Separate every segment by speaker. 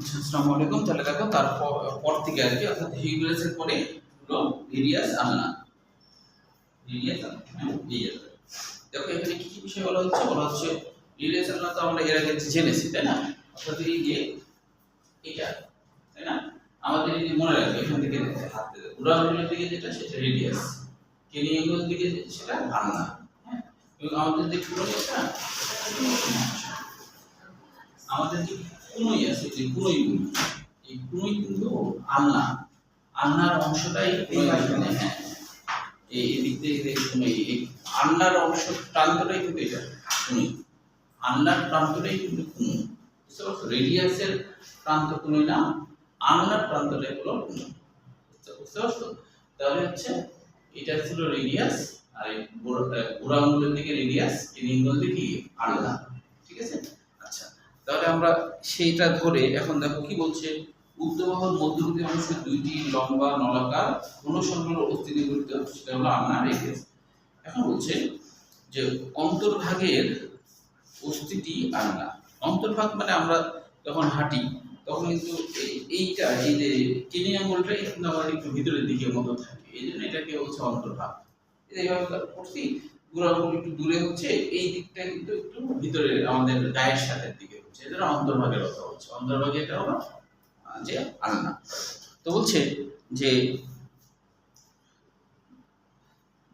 Speaker 1: আসসালামু আলাইকুম। তাহলে দেখো তারপর পর থেকে আর কি, অর্থাৎ হিউমেরাসের পরে হলো রেডিয়াস আলনা। রেডিয়াস আলনা, হ্যাঁ, এই আছে। দেখো এখানে কি কি বিষয় বলা হচ্ছে রেডিয়াস আলনা তো আমরা এর আগে জেনেছি, তাই না? অর্থাৎ এই যে এটা, তাই না? আমাদের এই যে মনে রাখবে এখান থেকে হাত দেবে উড়াউড়ির দিকে যেটা সেটা রেডিয়াস, কেনিয়াঙ্গল দিকে সেটা আলনা, হ্যাঁ। এবং আমাদের যে পুরোটা আমাদের যে কুনুই আছে, যে কুনুই গুলো, এই কুনুই কিন্তু আলনা, আলনার অংশটাই হ্যাঁ, এই দিক দিয়ে কুনুই, এই আলনার অংশ প্রান্তটাই কিন্তু এটা কুনুই, আলনার প্রান্তটাই কিন্তু কুনুই। বুঝতে পারছো? রেডিয়াসের প্রান্ত কুনুই না, আলনার প্রান্তটাই হলো কুনুই। বুঝতে পারছো? তাহলে হচ্ছে এটা ছিল রেডিয়াস, আর এই বুড়া আঙুলের দিকে রেডিয়াস, এই আঙুল দিকে আলনা। ঠিক আছে? আচ্ছা, তাহলে আমরা সেইটা ধরে এখন দেখো কি বলছে, উক্তবাহুর মধ্যবর্তী অংশে দুইটি লম্বা নলাকার অনুসন্ধান অস্থিতি গঠিত, সেটা হলো আলনা রেডিয়াস। এখন বলছে যে অন্তর্ভাগের অস্থিটি আলনা। অন্তর্ভাগ মানে আমরা যখন হাঁটি তখন কিন্তু এইটা, এই যে কিনি আঙুলটা কিন্তু আমাদের একটু ভিতরের দিকে মতো থাকে, এই জন্য এটাকে হচ্ছে অন্তর্ভাগ। এইভাবে করছি, বুড়ো আঙুল একটু দূরে হচ্ছে, এই দিকটা কিন্তু একটু ভিতরে আমাদের গায়ের সাথে দিকে হচ্ছে, এটা অন্তর্ভাগের কথা হচ্ছে। অন্তর্ভাগে এটা হলো যে আলনা। তো বলছে যে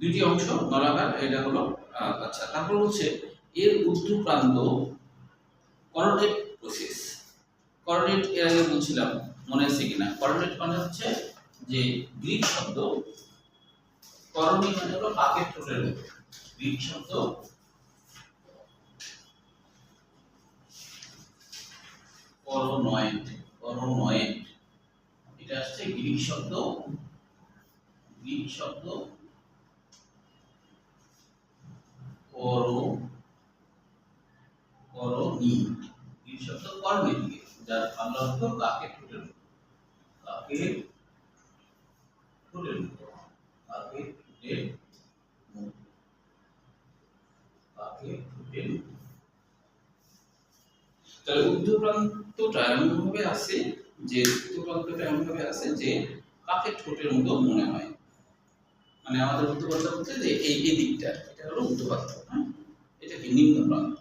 Speaker 1: দুইটি অংশ নলাকার, এটা হলো আচ্ছা। তারপর বলছে এর ঊর্ধ্ব প্রান্ত করোনেট প্রসেস। করোনেট এর আগে বলছিলাম, মনে আছে কিনা? করোনেট মানে হচ্ছে যে গ্রিক শব্দ, করণী মানে হলো কাকের ঠোঁটের মতো, গ্রিক শব্দ করোনয়েড, করোনয়েড এটা আসছে গ্রিক শব্দ, গ্রিক শব্দ করণী, গ্রিক শব্দ করণী থেকে, যার বাংলা অর্থ কাকের ঠোঁটের মতো, কাকের ঠোঁটের মতো, কাকের ঠোঁটের মতো, কাকের ঠোঁটের মতো। তাহলে ঊর্ধ্ব প্রান্তটা এমন ভাবে আছে যে, ঊর্ধ্ব প্রান্তটা এমন ভাবে আছে যে কাকের ঠোঁটের মতো মনে হয়। মানে আমাদের ঊর্ধ্ব প্রান্ত বলতে যে এই দিকটা, এটা হলো ঊর্ধ্ব প্রান্ত, হ্যাঁ। এটা কি নিম্ন প্রান্ত?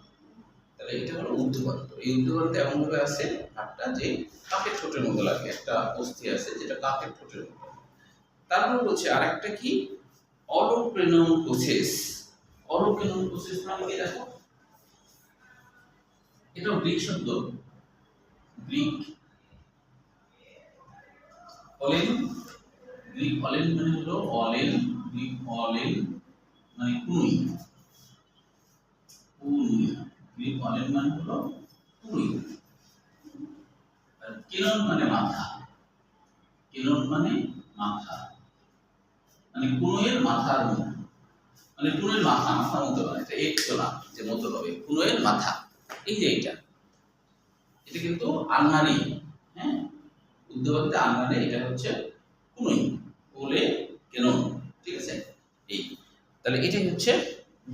Speaker 1: তাহলে এটা হলো ঊর্ধ্ব প্রান্ত। এই ঊর্ধ্ব প্রান্তে এমন ভাবে আছে হাতটা যে কাকের ঠোঁটের মতো লাগে, একটা অস্থি আছে যেটা কাকের ঠোঁটের মতো। তারপর বলছে আরেকটা কি, অলোপ্রেনন প্রসেস। অলোপ্রেনন প্রসেস মানে কি দেখো, এটা গ্রিক শব্দ, গ্রিক অলেন, গ্রিক অলেন মানে হলো অলেন, গ্রিক অলেন মানে কুনুই, কুনুই, গ্রিক অলেন মানে হলো কুনুই। আর কেনন মানে মাথা, কেনন মানে মাথা, মানে কুনুইয়ের মাথার মতো, মানে কুনুইয়ের মাথা, মাথার মতো না, এটা একটু না যে মতো হবে, কুনুইয়ের মাথা। এই যে এটা, এটা কিন্তু আলনারি, হ্যাঁ, উদ্যোগতে আলনারি, এটা হচ্ছে কুনুই, বলে কেন, ঠিক আছে? এই তাহলে এটাই হচ্ছে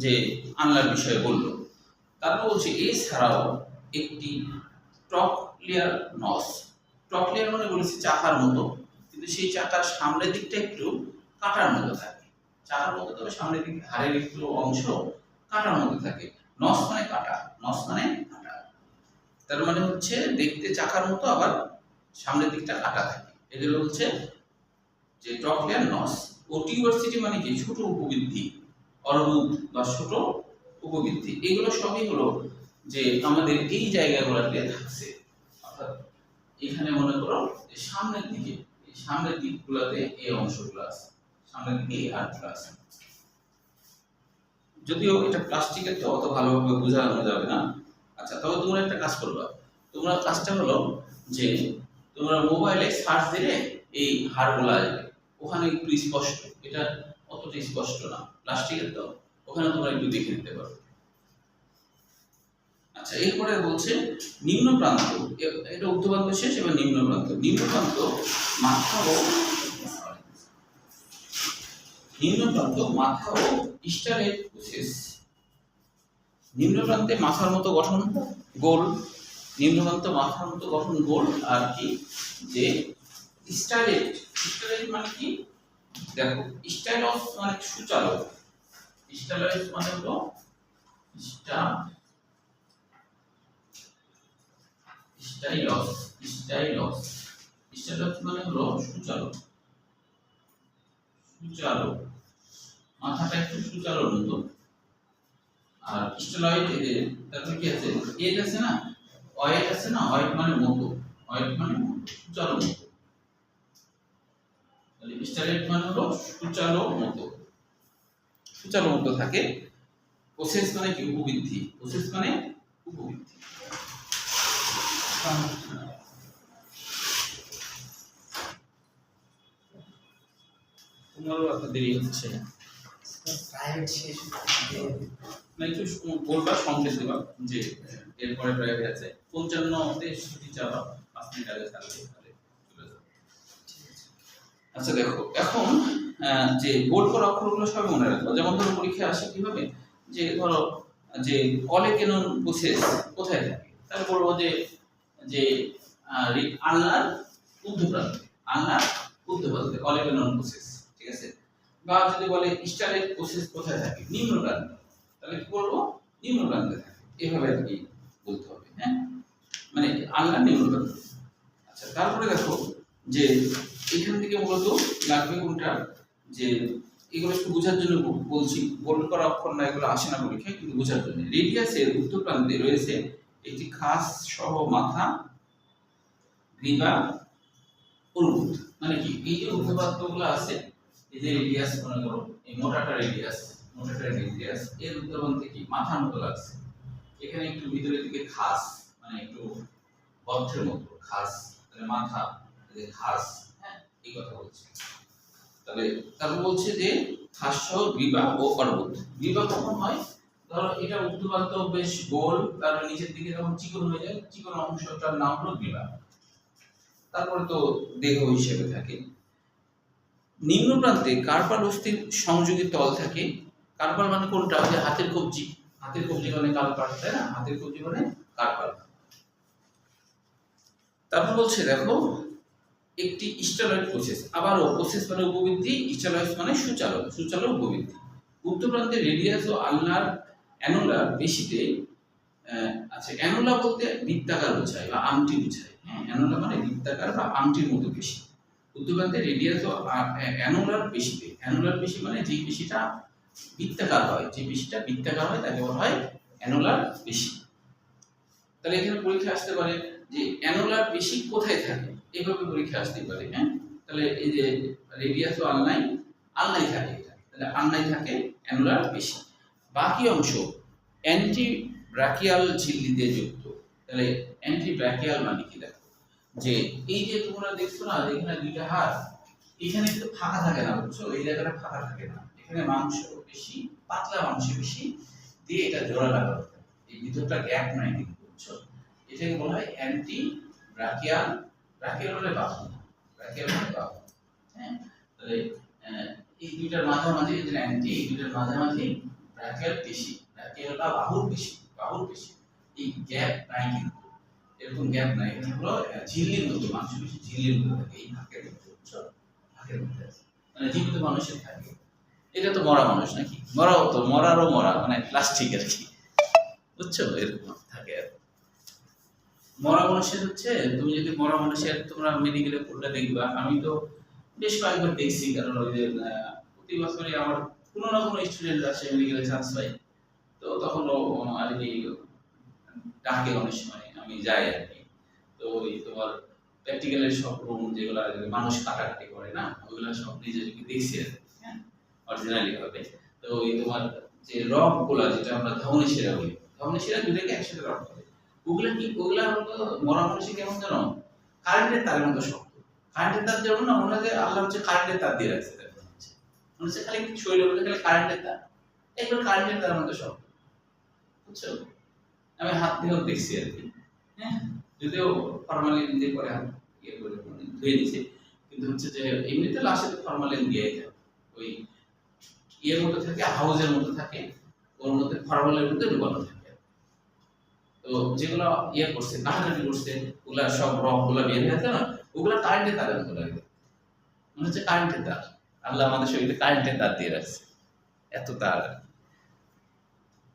Speaker 1: যে আলনার বিষয়ে বললো। তারপর বলছে এছাড়াও একটি টকলিয়ার নস। টকলিয়ার মানে বলেছি চাকার মতো, কিন্তু সেই চাকার সামনের দিকটা একটু কাটার মতো থাকে, চাকার মতো, তবে সামনের দিক ধারের একটু অংশ কাটার মতো থাকে। নস মানে কাটা, নস মানে কাটা, তার মানে হচ্ছে দেখতে চাকার মতো, আবার সামনের দিকটা কাটা থাকে, এগুলো হচ্ছে যে টকলিয়ার নস। ও টিউবারসিটি মানে কি, ছোট উপবৃদ্ধি, অর্বুদ বা ছোট উপবৃদ্ধি, এগুলো সবই হলো যে আমাদের এই জায়গাগুলোতে থাকছে। অর্থাৎ এখানে মনে করো যে সামনের দিকে, এই সামনের দিকগুলোতে এই অংশগুলো আছে, সামনের দিকে এই হাড়গুলো আছে। যদিও এটা প্লাস্টিকের তো অত ভালোভাবে বোঝানো যাবে না। আচ্ছা, তবে তোমরা একটা কাজ করবা, তোমরা কাজটা হলো যে তোমরা মোবাইলে সার্চ দিলে এই হাড়গুলো আসবে, ওখানে একটু স্পষ্ট, এটা অতটা স্পষ্ট না, প্লাস্টিকের তো, ওখানে তোমরা একটু দেখে নিতে পারো। আচ্ছা, এরপরে বলছে নিম্ন প্রান্ত, এটা ঊর্ধ্ব প্রান্ত শেষ, এবার নিম্ন প্রান্ত। নিম্ন প্রান্ত মাথা ও, নিম্ন প্রান্ত মাথা ও স্টারের প্রসেস। নিম্ন প্রান্তে মাথার মতো গঠন, গোল, নিম্নপ্রান্ত মাথার মতো গঠন গোল, আর কি যে স্টাইলেট। স্টাইলেট মানে কি দেখো, স্টাইলস মানে সুচালক, স্টাইলস মানে হলো স্টাইলস, স্টাইলস, স্টাইলস মানে হলো সুচালক, সুচালক, মাথাটা একটু সুচালক মতো। আর স্টেলয়েড তারপরে কি আছে, এড আছে না, অয়েড আছে না, অয়েড মানে মতো, অয়েড মানে সুচালক মতো। তাহলে স্টেলয়েড মানে হলো সুচালক মতো, সুচালক মতো থাকে। প্রসেস মানে কি, উপবৃদ্ধি, প্রসেস মানে উপবৃদ্ধি। তোমারও এত দেরি হচ্ছে,
Speaker 2: প্রাইভেট শেষ
Speaker 1: না একটু বলবা, সংকেত দেবা যে এরপরে প্রাইভেট আছে 55তে ছুটি চাবা, 5 মিনিট আগে থাকলে তাহলে চলে যাবে। আচ্ছা দেখো এখন যে বোল্ড করা অক্ষরগুলো সব মনে রাখবো। যেমন ধরো পরীক্ষায় আসে কিভাবে, যে ধরো যে কলেকেনন প্রসেস কোথায় থাকে, তাহলে বলবো যে যে আলনার ঊর্ধ্বপ্রান্তে, আলনার ঊর্ধ্বপ্রান্তে কলেকেনন প্রসেস, ঠিক আছে। বা যদি বলে স্টাইলেট প্রসেস কোথায় থাকে, নিম্ন প্রান্তে, তাহলে কি করবো, নিম্ন প্রান্তে থাকে, এভাবে আর কি বলতে হবে। হ্যাঁ, মানে আলনার নিম্ন প্রান্তে। আচ্ছা তারপরে দেখো যে এখান থেকে মূলত লাগবে কোনটা, যে এগুলো একটু বোঝার জন্য বলছি, বোল্ড করা অক্ষর না, এগুলো আসে না পরীক্ষায়, কিন্তু বোঝার জন্য। রেডিয়াসের উত্তর প্রান্তে রয়েছে একটি খাস সহ মাথা, গ্রীবা, উর্বুদ। মানে কি, এই যে উর্ধ্বপ্রান্তগুলো আছে, এই যে রেডিয়াস মনে করো, এই মোটাটা রেডিয়াস, মোটাটা রেডিয়াস, এর উত্তরপ্রান্তে কি মাথার মতো লাগছে, এখানে একটু ভিতরের দিকে খাস, মানে একটু বদ্ধের মতো খাস, তাহলে মাথা, এই যে খাস, হ্যাঁ এই কথা বলছি। তবে তারপর বলছে যে হাস্য, গ্রীবা ও অর্বুদ। গ্রীবা কখন হয়, ধরো এটা উত্তরপ্রান্ত বেশ গোল, তারপর নিচের দিকে যখন চিকন হয়ে যায়, চিকন অংশটার নাম হলো গ্রীবা। তারপরে তো দেহ হিসেবে থাকে। নিম্ন প্রান্তে কার্পাল অস্থির সংযোগী তল থাকে। কার্পাল মানে কোনটা, যে হাতের কবজি, হাতের কবজি মানে কার্পাল, তাই না, হাতের কবজি মানে কার্পাল। তারপর বলছে দেখো একটি স্টেলয়েড প্রসেস, আবারও প্রসেস মানে উপবৃদ্ধি, স্টেলয়েড মানে সুচালক, সুচালক উপবৃদ্ধি। উত্তর প্রান্তে রেডিয়াস ও আলনার অ্যানুলার পেশিতে, আচ্ছা অ্যানুলা বলতে বৃত্তাকার বোঝায় বা আংটি বোঝায়। হ্যাঁ, অ্যানুলা মানে বৃত্তাকার বা আংটির মতো পেশি। উত্তর প্রান্তে রেডিয়াস ও অ্যানুলার পেশিতে, অ্যানুলার পেশি মানে যে পেশিটা বৃত্তাকার হয়, যে পেশিটা বৃত্তাকার হয় তাকে বলা হয় অ্যানুলার পেশি। তাহলে এখানে পরীক্ষা আসতে পারে যে অ্যানুলার পেশি কোথায় থাকে, এইভাবে পরীক্ষা আসতে পারে। হ্যাঁ, তাহলে এই যে রেডিয়াস ও আলনাই, আলনাই থাকে এটা, তাহলে আলনাই থাকে অ্যানুলার পেশি। বাকি অংশ অ্যান্টি ব্রাকিয়াল ঝিল্লি দিয়ে যুক্ত। তাহলে অ্যান্টি ব্রাকিয়াল মানে কি, দেখো যে এই যে তোমরা দেখছো না, এখানে দুইটা হাত, এখানে একটু ফাঁকা থাকে না, বুঝছো, এই জায়গাটা ফাঁকা থাকে না, এখানে মাংস বেশি, পাতলা মাংস বেশি দিয়ে এটা জোড়া লাগানো থাকে, এই ভিতরটা গ্যাপ নাই কিন্তু, বুঝছো, এটাকে বলা হয় অ্যান্টি ব্রাকিয়াল। ব্রাকিয়াল মানে বাহু, ব্রাকিয়াল মানে বাহু। হ্যাঁ, তাহলে এই দুইটার মাঝামাঝি, এই যে অ্যান্টি, এই দুইটার মাঝামাঝি ব্রাকিয়াল পেশি, ব্রাকিয়াল বা বাহুর পেশি, বাহুর পেশি, এই গ্যাপ নাই কিন্তু, এরকম গ্যাপ নাই, এখানে হলো ঝিল্লির মতো, মাংস পেশি ঝিল্লির মতো থাকে, এই ফাঁকের মধ্যে, বুঝছো, ফাঁকের মধ্যে আছে, মানে জীবিত মানুষের থাকে। এটা তো মরা মানুষ নাকি, মরাও তো, মরারও মরা মানে প্লাস্টিক আর কি, বুঝছো, এরকম থাকে। আর মরা মানুষের হচ্ছে, তুমি যদি মরা মানুষের তোমরা মেডিকেলে পড়লে দেখবা, আমি তো বেশ কয়েকবার দেখছি, কারণ ওই যে প্রতি বছরই আমার কোনো না কোনো স্টুডেন্ট আসে মেডিকেলে চান্স পাই, তো তখন ও আর কি ডাকে অনেক সময়, আমি যাই আর কি। তো ওই তোমার প্র্যাকটিক্যালের সব রুম যেগুলো মানুষ কাটাকাটি করে না, ওইগুলো সব নিজে দেখছি আর কি, হ্যাঁ অরিজিনালি ভাবে। তো ওই তোমার যে রক গুলা, যেটা আমরা ধমনী শিরা বলি, ধমনী শিরা দুটাকে একসাথে রক করে, ওগুলা কি, ওগুলা হলো মরা মানুষই কেমন জানো, কারেন্টের তারের মতো শক্ত। কারেন্টের তার যেমন না, মনে হয় যে আল্লাহ হচ্ছে কারেন্টের তার দিয়ে রাখছে, মনে হচ্ছে খালি শরীরের মধ্যে খালি কারেন্টের তার, একবার কারেন্টের তারের মতো শক্ত, বুঝছো। আমি হাত দিয়েও দেখছি আর কি, হ্যাঁ যদিও ফরমালিন দিয়ে পরে হাত ইয়ে করে ধুয়ে দিয়েছি, কিন্তু হচ্ছে যে এমনিতে লাশে তো ফরমালিন দিয়েই থাকে, ওই ইয়ের মতো থাকে, হাউজের মতো থাকে, ওর মধ্যে ফরমালিনের মধ্যে ডুবানো থাকে। তো যেগুলো ইয়ে করছে কাটাকাটি করছে ওগুলা সব রক গুলা বের হয়ে না, ওগুলা কারেন্টের তারের মতো লাগে, মনে হচ্ছে কারেন্টের তার। আল্লাহ আমাদের শরীরে কারেন্টের তার দিয়ে রাখছে, এত তার।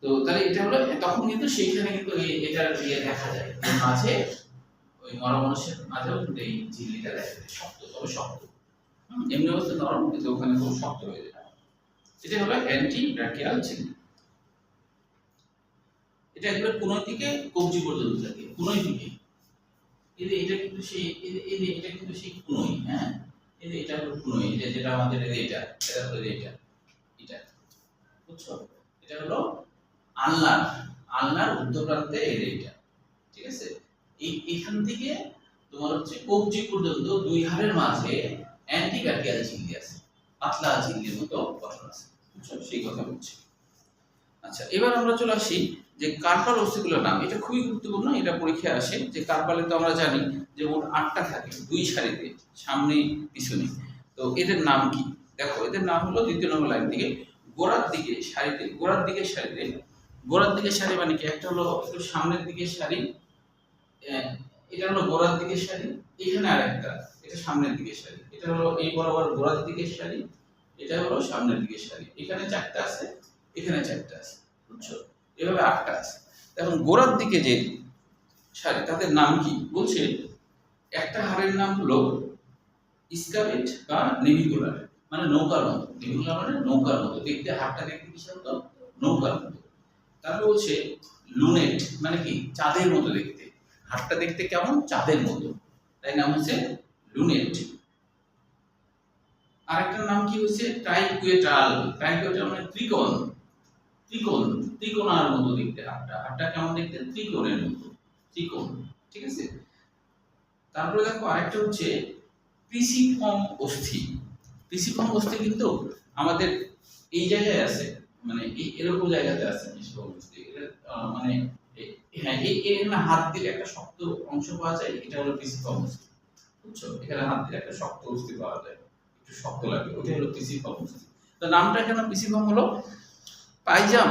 Speaker 1: তো তাহলে এটা হলো, তখন কিন্তু সেইখানে কিন্তু এটার ইয়ে দেখা যায় মাঝে, ওই মরা মানুষের মাঝেও কিন্তু এই ঝিল্লিটা দেখা যায়, শক্ত, তবে শক্ত। এমনি অবস্থা নরম, কিন্তু ওখানে খুব শক্ত হয়ে যায়। এটা হলো অ্যান্টি ব্র্যাকিয়াল ঝিল্লি। এটা একবার কোনই থেকে কবজি পর্যন্ত থাকে, কোনই থেকে। এটা কিন্তু সেই এটা কিন্তু সেই কোনই, হ্যাঁ, এটা হলো কোনই, এটা যেটা আমাদের এটা হলো এটা, বুঝছো? এটা হলো আলনার উত্তর প্রান্তে এটা, ঠিক আছে? এখান থেকে তোমার হচ্ছে কবজি পর্যন্ত দুই হাড়ের মাঝে অ্যান্টিব্যাকিয়াল ঝিল্লি আছে, পাতলা ঝিল্লির মতো গঠন আছে, বুঝছো? সেই কথা বলছি। আচ্ছা, এবার আমরা চলে আসি যে কার্পাল অস্থিগুলোর নাম। এটা খুবই গুরুত্বপূর্ণ, এটা পরীক্ষায় আসে। যে কার্পালে তো আমরা জানি যে মোট 8টা থাকে, দুই সারিতে, সামনে পিছনে। তো এদের নাম কি? দেখো, এদের নাম হলো দ্বিতীয় নম্বর লাইন থেকে গোড়ার দিকে সারিতে, গোড়ার দিকে সারি মানে কি? একটা হলো একটু সামনের দিকে সারি, এটা হলো গোড়ার দিকে সারি, এখানে আরেকটা, এটা সামনের দিকে সারি, এটা হলো এই বরাবর গোড়ার দিকে সারি, এটা হলো সামনের দিকে সারি, এখানে 4টা আছে, এখানে 4টা আছে, বুঝছো? এভাবে 8টা আছে। এখন গোড়ার দিকে যে সারি, তাদের নাম কি? বলছে একটা হাড়ের নাম হলো স্কাবেট বা নেভিকুলার, মানে নৌকার মতো। নেভিকুলার মানে নৌকার মতো দেখতে, হাড়টা দেখতে কিসের মতো? নৌকার মতো। তারপর বলছে লুনেট, মানে কি? চাঁদের মতো দেখতে। হাড়টা দেখতে কেমন? চাঁদের মতো, তাই নাম হচ্ছে লুনেট। আরেকটার নাম কি হচ্ছে ট্রাইকুয়েটাল। ট্রাইকুয়েটাল মানে ত্রিকোণার মতো দেখতে। হাড়টা কেমন দেখতে? ত্রিকোণের মতো, ত্রিকোণ, ঠিক আছে? তারপরে দেখো আরেকটা হচ্ছে পিসিফর্ম অস্থি। পিসিফর্ম অস্থি কিন্তু আমাদের এই জায়গায় আছে, মানে এরকম জায়গাতে আছে পিসিফর্ম অস্থি। মানে হ্যাঁ, এখানে হাত দিলে একটা শক্ত অংশ পাওয়া যায়, এটা হলো পিসিফর্ম অস্থি, বুঝছো? এখানে হাত দিলে একটা শক্ত অস্থি পাওয়া যায়, একটু শক্ত লাগে, ওটা হলো পিসিফর্ম অস্থি। তো নামটা কেন পিসিফর্ম হলো? পাইজাম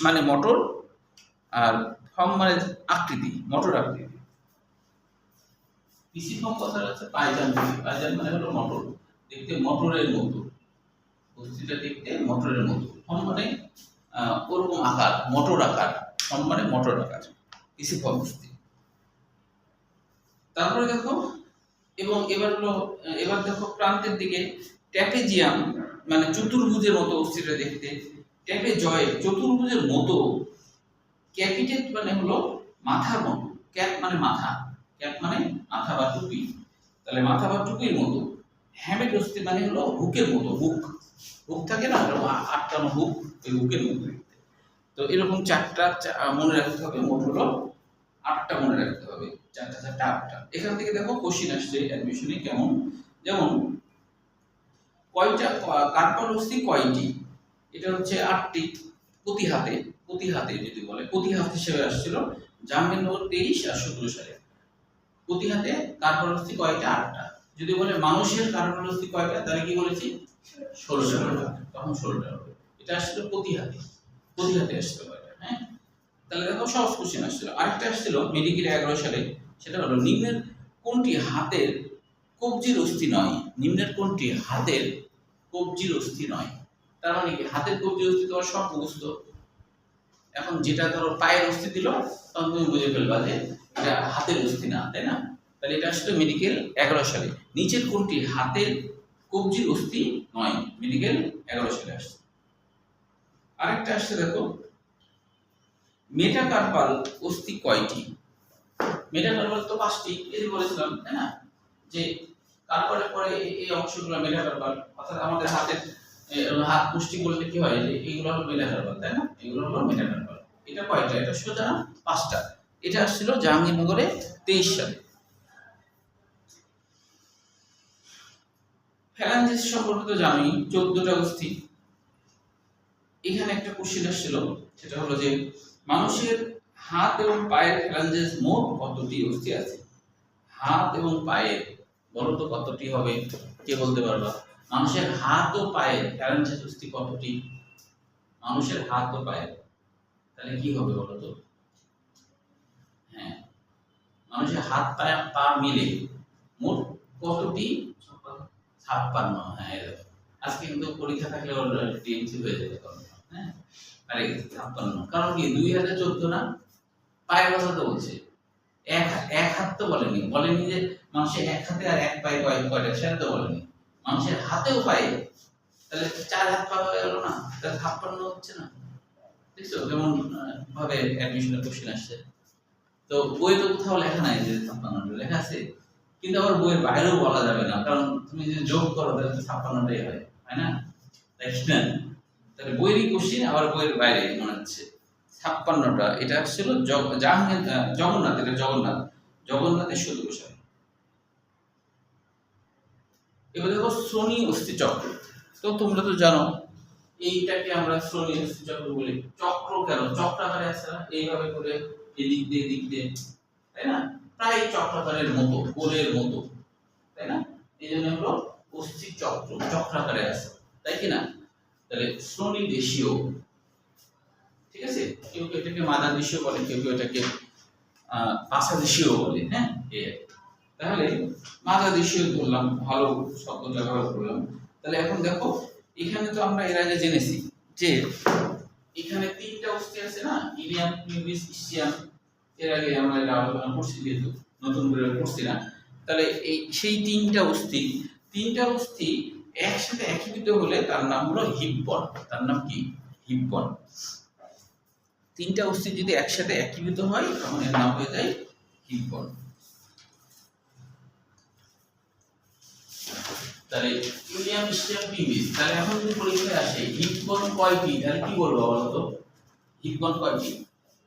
Speaker 1: মানে মটর, আর ফর্ম মানে আকৃতি, মটর আকৃতি। পিসিফর্ম কথাটা হচ্ছে পাইজাম থেকে, পাইজাম মানে হলো মটর, দেখতে মটরের মতো, অস্থিটা দেখতে মটরের মতো। ফর্ম মানে ওরকম আকার, মটর আকার, ফর্ম মানে মটর আকার, পিসিফর্ম অস্থি। তারপরে দেখো, এবং এবার দেখো প্রান্তের দিকে ট্যাপেজিয়াম মানে চতুর্ভুজের মতো অস্থিটা দেখতে। ট্যাপেজয়েড চতুর্ভুজের মতো। ক্যাপিটেট মানে হলো মাথার মতো, ক্যাপ মানে মাথা, ক্যাপ মানে মাথা বা টুপি, তাহলে মাথা বা টুপির মতো। হ্যামেট অস্থি মানে হলো হুকের মতো, হুক থাকে না, আটকানো হুক, ওই হুকের মতো দেখতে। তো এরকম 4টা মনে রাখতে হবে, মোট হলো 8টা মনে রাখতে হবে, 4টা 8টা। এখান থেকে দেখো কোশ্চিন আসছে অ্যাডমিশনে কেমন, যেমন কয়টা কার্পাল অস্থি কয়টি? এটা হচ্ছে 8টি। প্রতি হাতে যদি বলে, প্রতি হাত হিসেবে আসছিল জাহাঙ্গীরনগর 23 আর 17 সালে। প্রতি হাতে কার্পাল অস্থি কয়টা? 8টা। যদি বলে মানুষের কার্পাল অস্থি কয়টা, তাহলে কি বলেছি? 16টা, তখন 16টা হবে। এটা আসছিল প্রতি হাতে আসছিল কয়টা, হ্যাঁ? তাহলে দেখো সহজ কোশ্চেন আসছিল। আরেকটা আসছিল মেডিকেল 11 সালে, সেটা হলো নিম্নের কোনটি হাতের কবজির অস্থি নয়? নিম্নের কোনটি হাতের কবজির অস্থি নয়? তার মানে কি? হাতের কবজির অস্থি তোমার সব মুখস্থ। এখন যেটা ধরো পায়ের অস্থি দিল, তখন তুমি বুঝে ফেলবা যে এটা হাতের অস্থি না, তাই না? তাহলে এটা আসলে মেডিকেল 11 সালে। নিচের কোনটি হাতের কবজির অস্থি নয়? মেডিকেল 11 সালে আসছে। আরেকটা আসছে দেখো, মেটাকার্পাল অস্থি কয়টি? মেটাকার্পাল তো 5টি, এই বলেছিলাম, তাই না? যে কার্পালের পরে এই অংশগুলো মেটাকার্পাল, অর্থাৎ আমাদের হাত মুষ্টি করলে কি হয়, যে এইগুলো হলো মেটাকার্পাল, তাই না? এগুলো হলো মেটাকার্পাল। এটা কয়টা? এটা সোজা 5টা। এটা আসছিল জাহাঙ্গীরনগরে 23 সালে। ফ্যালাঞ্জিস সম্পর্কে তো জানোই, 14টা অস্থি। এখানে একটা কোশ্চেন আসছিল, সেটা হলো যে মানুষের হাত এবং পায়ের ফ্যালাঞ্জিস মোট কতটি অস্থি আছে? হাত এবং পায়ের বলো তো কতটি হবে? কে বলতে পারবা? মানুষের হাত ও পায়ের ফ্যালাঞ্জিস অস্থি কতটি? মানুষের হাত ও পায়ের, তাহলে কি হবে বলো তো? মানুষের হাত পা মিলে মোট কতটি? 56। হ্যাঁ, এরকম। আজকে কিন্তু পরীক্ষা থাকলে টিএমসি হয়ে যেতে পারবে। হ্যাঁ, আরে 56, কারণ কি 2014 না, পায়ের কথা তো বলছে। এক হাত তো বলেনি যে মানুষের এক হাতে আর এক পায়ে কয়টা, সেটা তো বলেনি। মানুষের হাতেও পায়ে, তাহলে 4 হাত পা হয়ে গেল না, তাহলে 56 হচ্ছে না? দেখছো কেমন ভাবে অ্যাডমিশনের কোশ্চেন আসছে। তো বই তো কোথাও লেখা নাই যে 56টা, লেখা আছে, কিন্তু আবার বইয়ের বাইরেও বলা যাবে না, কারণ তুমি যদি যোগ করো তাহলে 56টাই হয়, তাই না? তাই না? তাহলে বইয়েরই কোশ্চেন আবার বইয়ের বাইরে মনে হচ্ছে 56টা। এটা ছিল জগন্নাথ, এটা জগন্নাথের সদৃশ। এবার দেখো শ্রোণী অস্থি চক্র। তো তোমরা তো জানো এইটাকে আমরা শ্রোণী অস্থি চক্র বলি। চক্র কেন? চক্রাকারে আছে না, এইভাবে করে এদিক দিয়ে, তাই না? প্রায় চক্রাকারের মতো, গোলের মতো, তাই না? এই জন্য হলো অস্থি চক্র, চক্রাকারে আছে, তাই কি না? তাহলে শ্রোণী দেশীয়, ঠিক আছে? কেউ এটাকে মাদা দেশীয় বলে, কেউ এটাকে পাশা দেশীয় বলে। হ্যাঁ, তাহলে মাদা দেশীয় বললাম, ভালো শব্দ ব্যবহার করলাম। তাহলে এখন দেখো এখানে তো আমরা এর আগে জেনেছি যে এখানে 3টা অস্থি আছে না, ইলিয়াম, পিউবিস, ইসচিয়াম। এর আগে আমরা এটা আলোচনা করছি, যেহেতু নতুন করে করছি না। তাহলে সেই 3টা অস্থি একসাথে একীভূত হলে তার নাম হলো হিপ বন। তার নাম কি? হিপ বন। 3টা অস্থি যদি একসাথে একীভূত হয় তখন এর নাম হয়ে যায় হিপ বন। তাহলে ইলিয়াম, ইসচিয়াম, পিউবিস। তাহলে এখন যদি পরীক্ষায় আসে হিপ বন কয়টি, তাহলে কি বলবো বলো তো? হিপ বন কয়টি?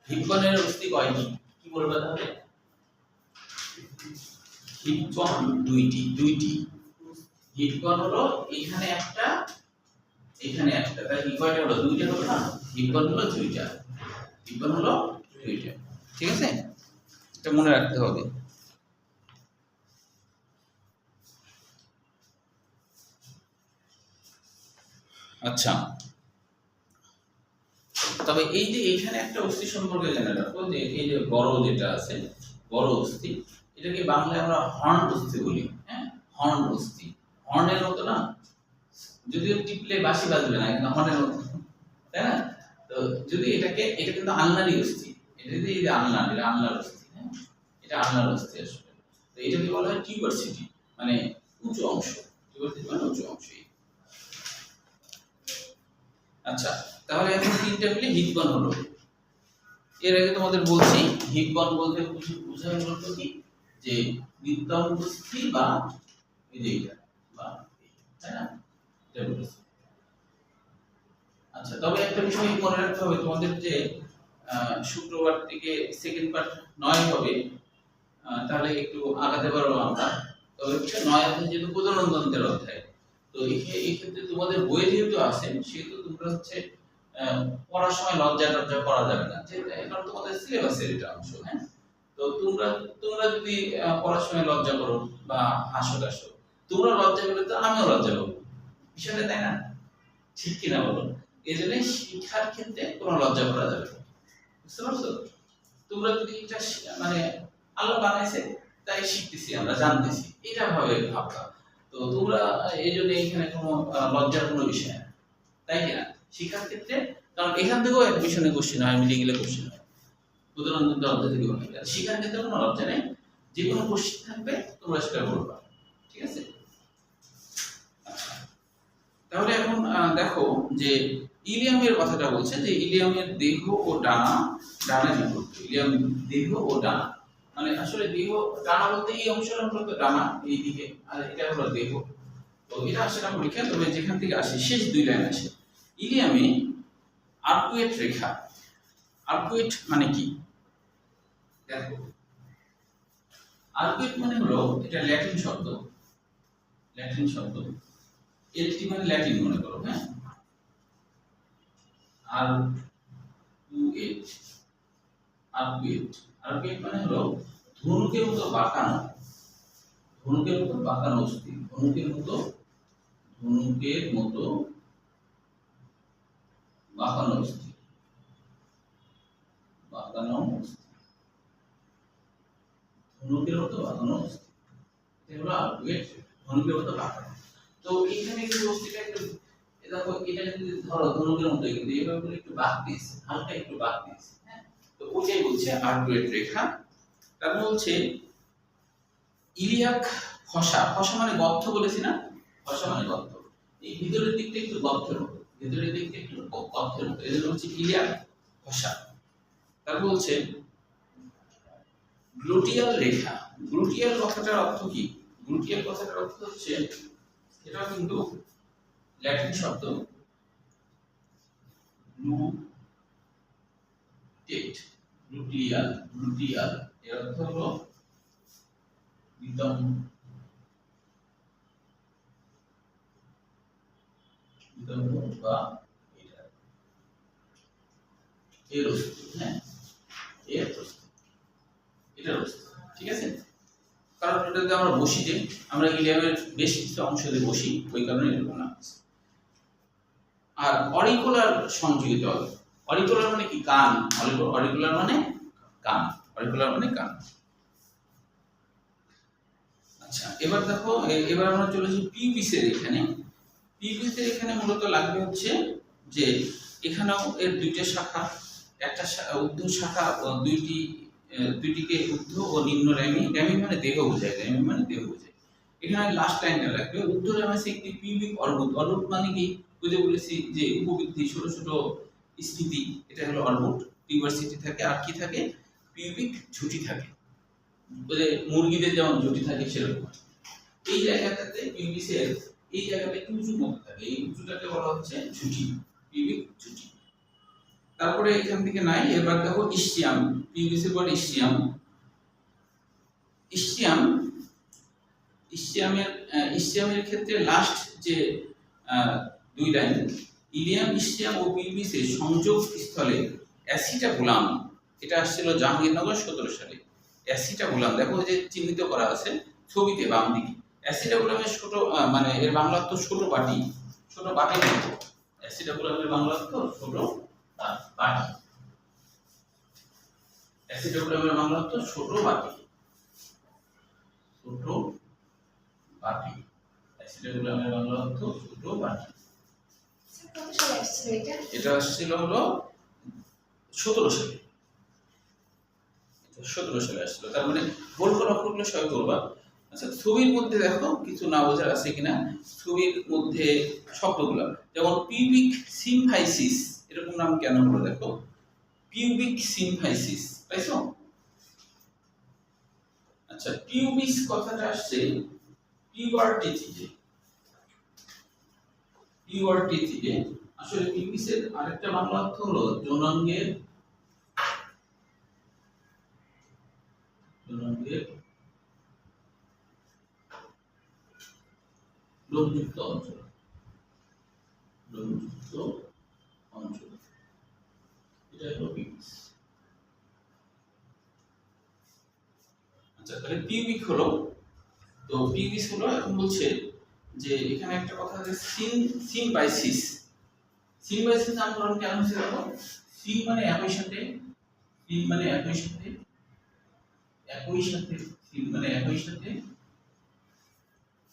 Speaker 1: হিপ বনের অস্থি কয়টি, কি বলবো তাহলে? হিপ বন দুইটি। হিপ বন হলো এখানে একটা, এখানে একটা, তাহলে কি কয়টা হলো? 2টা হলো না? হিপ বন হলো 2টা। ঠিক আছে, এটা মনে রাখতে হবে। আচ্ছা, তবে এই যে এখানে একটা অস্থি সম্পর্কে জেনে রাখো, যে এই যে বড় যেটা আছে, বড় অস্থি, এটাকে বাংলায় আমরা হর্ন অস্থি বলি। হ্যাঁ, হর্ন অস্থি, হর্নের মতো না, যদিও টিপলে বাঁশি বাজবে না, কিন্তু হর্নের মতো, তাই না? তো যদি এটা কিন্তু আলনারই অস্থি। এটা যদি এই যে এটা আলনার অস্থি। হ্যাঁ, এটা আলনার অস্থি আসলে। তো এটাকে বলা হয় টিউবারসিটি, মানে উঁচু অংশ। টিউবারসিটি মানে উঁচু অংশ। আচ্ছা, তাহলে এখন 3টা মিলে হিপবন হলো। এর আগে তোমাদের বলছি হিপবন বলতে বোঝায় মূলত কি, যে নিত্যম অস্থি বা এই যে এটা, বা তাই না? এটা বলেছি। আচ্ছা, তবে একটা বিষয় মনে রাখতে হবে তোমাদের, যে শুক্রবার থেকে সেকেন্ড পার্ট 9 হবে, তাহলে একটু আগাতে পারবো আমরা। তবে 9 অধ্যায় যেহেতু প্রজননতন্ত্রের অধ্যায়, তো এই ক্ষেত্রে তোমাদের বই যেহেতু আছে, সেহেতু তোমরা হচ্ছে পড়ার সময় লজ্জা করা যাবে না, যে কারণ তোমাদের সিলেবাসের এটা অংশ। হ্যাঁ, তো তোমরা যদি পড়ার সময় লজ্জা করো বা হাসো, তোমরা লজ্জা করলে তো আমিও লজ্জা করবো, বিষয়টা তাই না? ঠিক কিনা বলো? এই জন্য শিক্ষার ক্ষেত্রে কোনো লজ্জা করা যাবে না, বুঝতে পারছো? তোমরা যদি এটা মানে আল্লাহ বানাইছে তাই শিখতেছি, আমরা জানতেছি, এটা ভাববা। তো তোমরা এই জন্য এখানে কোনো লজ্জার কোনো বিষয় না, তাই কিনা? শিক্ষার ক্ষেত্রে, কারণ এখান থেকেও অ্যাডমিশনে কোশ্চেন হয়, মেডিকেলে কোশ্চেন হয়, প্রধানমন্ত্রী অধ্যায় থেকে হয়। শিক্ষার ক্ষেত্রে কোনো লজ্জা নেই, যে কোনো কোশ্চেন থাকবে তোমরা সেটা করবা, ঠিক আছে? তাহলে এখন দেখো যে ইলিয়ামের কথাটা বলছে, যে ইলিয়ামের দেহ ও ডানা বিভক্ত। ইলিয়াম দেহ ও ডানা, মানে আসলে দেহ, ডানা বলতে এই অংশটা মূলত ডানা, এইদিকে, আর এটা হলো দেহ। তো এটা আসে না পরীক্ষা, তবে যেখান থেকে আসে শেষ 2 লাইন আসে। ইলিয়ামে আর্কুয়েট রেখা। আর্কুয়েট মানে কি দেখো, আর্কুয়েট মানে হলো, এটা ল্যাটিন শব্দ। এলটি মানে ল্যাটিন মনে করো। হ্যাঁ, আর্কুয়েট আর্কুয়েট মানে হলো ধনুকের মতো বাঁকানো, অস্থি। ধনুকের মতো বাঁকানো অস্থি। ধনুকের মতো বাঁকানো অস্থি, এটা হলো আলফাবেট ধনুকের মতো বাঁকানো। তো এখানে কিন্তু অস্থিটা একটু দেখো, এটা যদি ধরো ধনুকের মতো কিন্তু এইভাবে করে একটু বাঁক দিয়েছে, হালকা একটু বাঁক দিয়েছে, হ্যাঁ। তো ওটাই বলছে আলফাবেট রেখা। তারপর বলছে ইলিয়াক ফসা, ফসা মানে গর্ত বলেছি না, ফসা মানে গর্ত, এই ভিতরের দিকটা একটু গর্তের মতো, ভিতরের দিকটা একটু গর্তের মতো, এজন্য হচ্ছে ইলিয়াক ফসা। তারপর বলছে গ্লুটিয়াল রেখা। গ্লুটিয়াল কথাটার অর্থ কি? গ্লুটিয়াল কথাটার অর্থ হচ্ছে, এটা কিন্তু ল্যাটিন শব্দ গ্লুটেট, গ্লুটিয়াল, গ্লুটিয়াল এর অর্থ হলো নিতম্ব, নিতম্ব বা এটা এর অস্তি, হ্যাঁ এর অস্তি, এটার অস্তি, ঠিক আছে। কারণ এটাতে আমরা বসি, যে আমরা ইলিয়ামের বেশ কিছু অংশ দিয়ে বসি, ওই কারণে এরকম নাম আছে। আর অরিকুলার সংযোজিত, অরিকুলার মানে কি? কান, অরিকুলার মানে কান, অরিকুলার মানে কান। আচ্ছা এবার দেখো, এবার আমরা চলে যাই পিউবিসের এখানে। পিউবিসের এখানে মূলত লাগবে হচ্ছে যে এখানেও এর দুইটা শাখা, একটা ঊর্ধ্ব শাখা, দুইটিকে ঊর্ধ্ব ও নিম্ন রেমি, রেমি মানে দেহ বোঝায়, রেমি মানে দেহ বোঝায়। এখানে লাস্ট লাইনটা লাগবে ঊর্ধ্ব রেমাসে একটি পিউবিক অর্বুদ। অর্বুদ মানে কি? বুঝে বলেছি যে উপবৃদ্ধি, ছোট ছোট স্থিতি, এটা হলো অর্বুদ। পিউবারসিটি থাকে, আর কি থাকে? পিউবিক ঝুঁটি থাকে, ওই যে মুরগিদের যেমন ঝুঁটি থাকে সেরকম। এই জায়গাটাতে পিউবিসের এই জায়গাটা একটু উঁচু মতো থাকে, এই উঁচুটাকে বলা হচ্ছে ঝুঁটি, পিউবিক ঝুঁটি। তারপরে এখান থেকে নাই, এবার দেখো ইস্টিয়াম, পিউবিসের পর ইস্টিয়াম। ইস্টিয়াম, ইস্টিয়ামের ক্ষেত্রে লাস্ট যে দুই লাইন, ইলিয়াম, ইস্টিয়াম ও পিউবিসের সংযোগ স্থলে অ্যাসিটাবুলাম, এটা আসছিল জাহাঙ্গীরনগর 17 সালে। অ্যাসিটাবুলাম দেখো যে চিহ্নিত করা আছে ছবিতে বাম দিকে। অ্যাসিটাবুলামের ছোট মানে এর বাংলা অর্থ ছোট বাটি, ছোট বাটি মতো। অ্যাসিটাবুলামের বাংলা অর্থ ছোট বাটি, অ্যাসিটাবুলামের বাংলা অর্থ ছোট বাটি, ছোট বাটি, অ্যাসিটাবুলামের বাংলা অর্থ ছোট বাটি।
Speaker 2: কত সালে আসছিল এটা?
Speaker 1: এটা আসছিল হলো 17 সালে, 17 সালে আসছিল। তার মানে বলবো অক্ষরগুলো সবাই করবা। আচ্ছা ছবির মধ্যে দেখো কিছু না বোঝার আছে কিনা। ছবির মধ্যে শব্দগুলো যেমন পিউবিক সিমফাইসিস, এরকম নাম কেন হলো দেখো, পিউবিক সিমফাইসিস, পাইছো? আচ্ছা পিউবিস কথাটা আসছে পিউবার্টি থেকে, পিউবার্টি থেকে। আসলে পিউবিসের আরেকটা বাংলা অর্থ হলো যৌনাঙ্গের, যৌনাঙ্গের লোমযুক্ত অঞ্চল, লোমযুক্ত অঞ্চল, এটা হলো পিউবিস। আচ্ছা তাহলে পিউবিক হলো, তো পিউবিস হলো। এখন বলছে যে এখানে একটা কথা আছে সিমবাইসিস। সিমবাইসিস নামকরণ কেন হচ্ছে দেখো, সিম মানে একই সাথে, সিম মানে একই সাথে, একই সাথে, সিম মানে একই সাথে,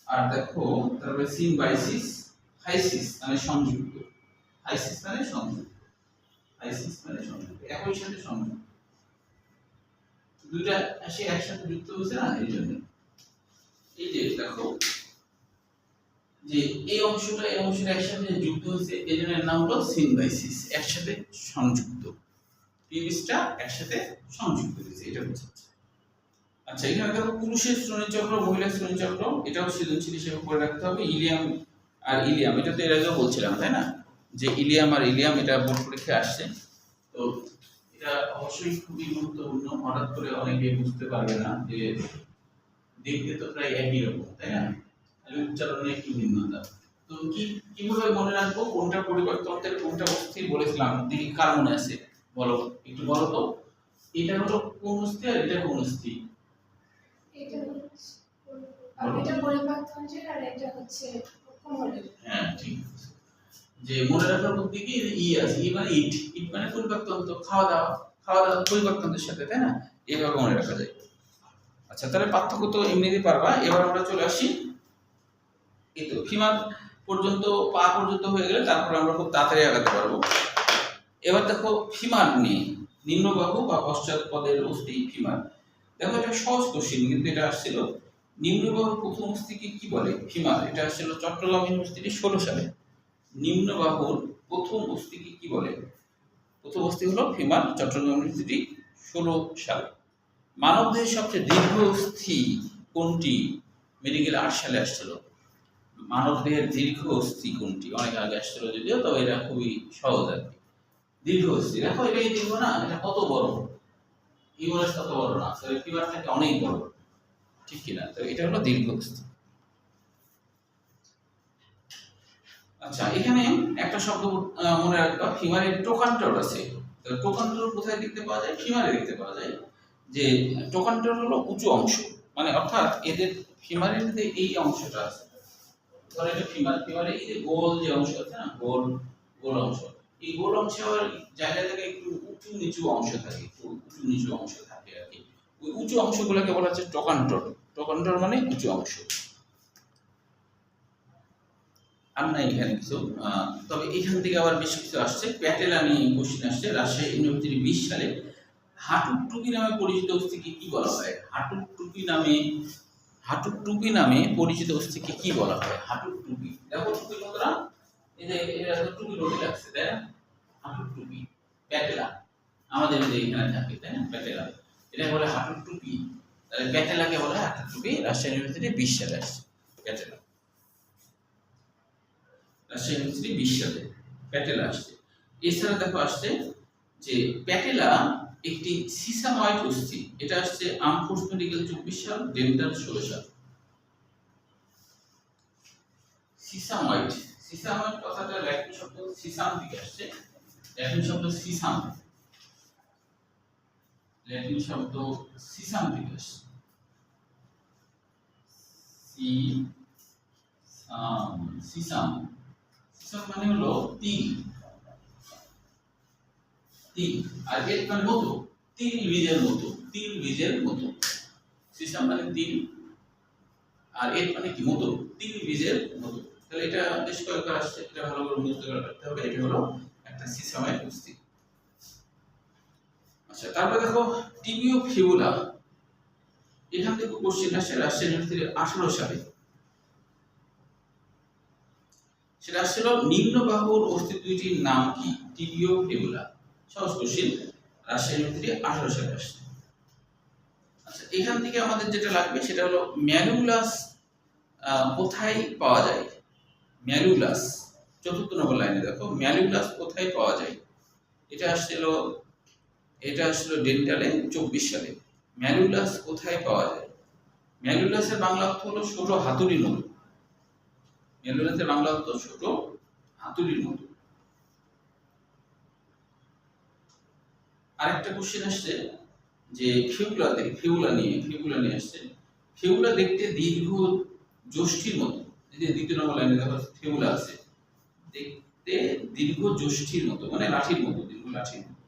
Speaker 1: আর দেখো তারপরে সিমবাইসিস, হাইসিস মানে সংযুক্ত, হাইসিস মানে সংযুক্ত, হাইসিস মানে সংযুক্ত, একই সাথে সংযুক্ত, দুইটা এসে একসাথে যুক্ত হচ্ছে না, এই জন্য। এই যে দেখো যে এই অংশটা এই অংশটা একসাথে যুক্ত হয়েছে, এই জন্য এর নাম হলো সিমবাইসিস, একসাথে সংযুক্ত, পিউবিসটা একসাথে সংযুক্ত হয়েছে, এটা বোঝাচ্ছে। আচ্ছা এখানে দেখো পুরুষের শ্রোণীচক্র, মহিলার শ্রোণীচক্র, এটাও সৃজনশীল হিসেবে করে রাখতে হবে। ইলিয়াম আর ইলিয়াম, এটা তো এর আগেও বলছিলাম তাই না, যে ইলিয়াম আর ইলিয়াম, এটা বোর্ড পরীক্ষায় আসছে। তো এটা অবশ্যই খুবই গুরুত্বপূর্ণ, হঠাৎ করে অনেকে বুঝতে পারবে না যে দেখতে তো প্রায় একই রকম তাই না, উচ্চারণে একটু ভিন্নতা। তো কিভাবে মনে রাখবো কোনটা পরিবর্তনের কোনটা অস্থির বলেছিলাম, দেখি কার মনে আছে বলো, একটু বলো তো। এটা হলো কোন অস্থি আর এটা কোন অস্থি?
Speaker 2: এটা পরিবর্তন যে, আর এটা হচ্ছে কোমলের।
Speaker 1: হ্যাঁ ঠিক আছে, যে মনে রাখার মধ্যে কি ই আছে, ই মানে ইট, ইট মানে পরিবর্তন, তো খাওয়া দাওয়া, খাওয়া দাওয়া পরিবর্তনের সাথে তাই না, এইভাবে মনে রাখা যায়। আচ্ছা, তাহলে পার্থক্য তো এমনিতেই পারবা। এবার আমরা চলে আসি, এই তো ফিমার পর্যন্ত, পা পর্যন্ত হয়ে গেলে তারপর আমরা খুব তাড়াতাড়ি আগাতে পারবো। এবার দেখো ফিমার নিয়ে, নিম্নবাহু বা পশ্চাৎ পদের অস্থি ফিমার। দেখো এটা সহজ কোশ্চেন, কিন্তু এটা আসছিল নিম্নবাহুর প্রথম অস্থিকে কি বলে? ফিমার। এটা আসছিল চট্টগ্রাম ইউনিভার্সিটি 16 সালে। নিম্নবাহুর প্রথম অস্থিকে কি বলে? প্রথম অস্থি হলো ফিমার, চট্টগ্রাম ইউনিভার্সিটি 16 সালে। মানবদেহের সবচেয়ে দীর্ঘ অস্থি কোনটি? মেডিকেল 8 সালে আসছিল। মানবদেহের দীর্ঘ অস্থি কোনটি? অনেক আগে আসছিল যদিও, তবে এটা খুবই সহজ আর কি। দীর্ঘ অস্থি দেখো, এটাই দীর্ঘ না? এটা কত বড়, ইউরেস তত বড় না, ফিমার থেকে অনেক বড়, ঠিক কিনা? তো এটা হলো দীর্ঘ অস্থি। আচ্ছা, এখানে একটা শব্দ মনে রাখবা, ফিমারের টোকান্টর আছে। তো টোকান্টর কোথায় দেখতে পাওয়া যায়? ফিমারে দেখতে পাওয়া যায়। যে টোকান্টর হলো উঁচু অংশ, মানে অর্থাৎ এদের ফিমারের যে এই অংশটা আছে, ধরো এটা ফিমার, ফিমারে এই যে গোল যে অংশ আছে না, গোল গোল অংশ, এই গোল অংশে আবার জায়গা জায়গায় একটু উঁচু নিচু অংশ থাকে, একটু উঁচু নিচু অংশ থাকে আর কি। ওই উঁচু অংশগুলোকে বলা হচ্ছে টোকান্টর। টোকান্টর মানে উঁচু অংশ। আর নাই এখানে কিছু, তবে এখান থেকে আবার বেশ কিছু আসছে। প্যাটেলা নিয়ে কোশ্চেন আসছে, রাজশাহী ইউনিভার্সিটি 20 সালে। হাঁটুর টুপি নামে পরিচিত অস্থিকে কি বলা হয়? হাঁটুর টুপি নামে, হাঁটুর টুপি নামে পরিচিত অস্থিকে কি বলা হয়? হাঁটুর টুপি, দেখো টুপির মতো না, এই যে এটা টুপি রোদে লাগছে, তাই না? হাঁটুর টুপি, প্যাটেলা আমাদের যে এখানে থাকে, তাই না? প্যাটেলা, এটা বলে হাঁটুর টুপি। তাহলে প্যাটেলাকে বলে হাঁটুর টুপি। রাজশাহী ইউনিভার্সিটি 20 সালে আসছে প্যাটেলা। রাজশাহী ইউনিভার্সিটি 20 সালে প্যাটেলা আসছে। এছাড়া দেখো আসছে যে প্যাটেলা একটি সিসাময়েড অস্থি। এটা আসছে আর্মফোর্স মেডিকেল 24 সাল, ডেন্টাল 16 সাল। সিসাময়েড, সিসাময়েড কথাটা ল্যাটিন শব্দ সিসাম থেকে আসছে। ল্যাটিন শব্দ সিসাম, ল্যাটিন শব্দ সিসাম থেকে আসছে। সিসাম, সিসাম, সিসাম মানে হলো তিল, তিল। আর এর মানে মতো, তিল বীজের মতো, তিল বীজের মতো। সিসাম মানে তিল, আর এর মানে কি? মতো, তিল বীজের মতো। তাহলে এটা বেশ কয়েকবার আসছে, এটা ভালো করে মুখস্থ করে রাখতে হবে। এটা হলো একটা সিসামের অস্থি। আচ্ছা, তারপরে দেখো টিবিও ফিবুলা, এখান থেকে কোশ্চেন আসে রাজশাহী ইউনিভার্সিটি 18 সালে। সেটা আসছিল নিম্ন বাহুর অস্থি দুইটির নাম কি? টিবিও ফিবুলা, সহজ কোশ্চেন, রাজশাহী ইউনিভার্সিটি 18 সালে আসছে। আচ্ছা, এখান থেকে আমাদের যেটা লাগবে সেটা হলো ম্যালুলাস কোথায় পাওয়া যায়? ম্যালুলাস 4th নম্বর লাইনে দেখো, ম্যালুলাস কোথায় পাওয়া যায়? এটা আসছিল ডেন্টালে 24 সালে। ম্যালুলাস কোথায় পাওয়া যায়? ম্যালুলাসের বাংলা অর্থ হলো ছোট হাতুড়ির মতো। ম্যালুলাসের বাংলা অর্থ ছোট হাতুড়ির মতো। আরেকটা কোশ্চেন আসছে যে ফিউলা নিয়ে আসছে। ফিউলা দেখতে দীর্ঘ যষ্টির মতো। এই যে 2য় নম্বর লাইনে দেখো ফিউলা আছে, দেখতে দীর্ঘ যষ্টির মতো, মানে লাঠির মতো, দীর্ঘ লাঠির মতো।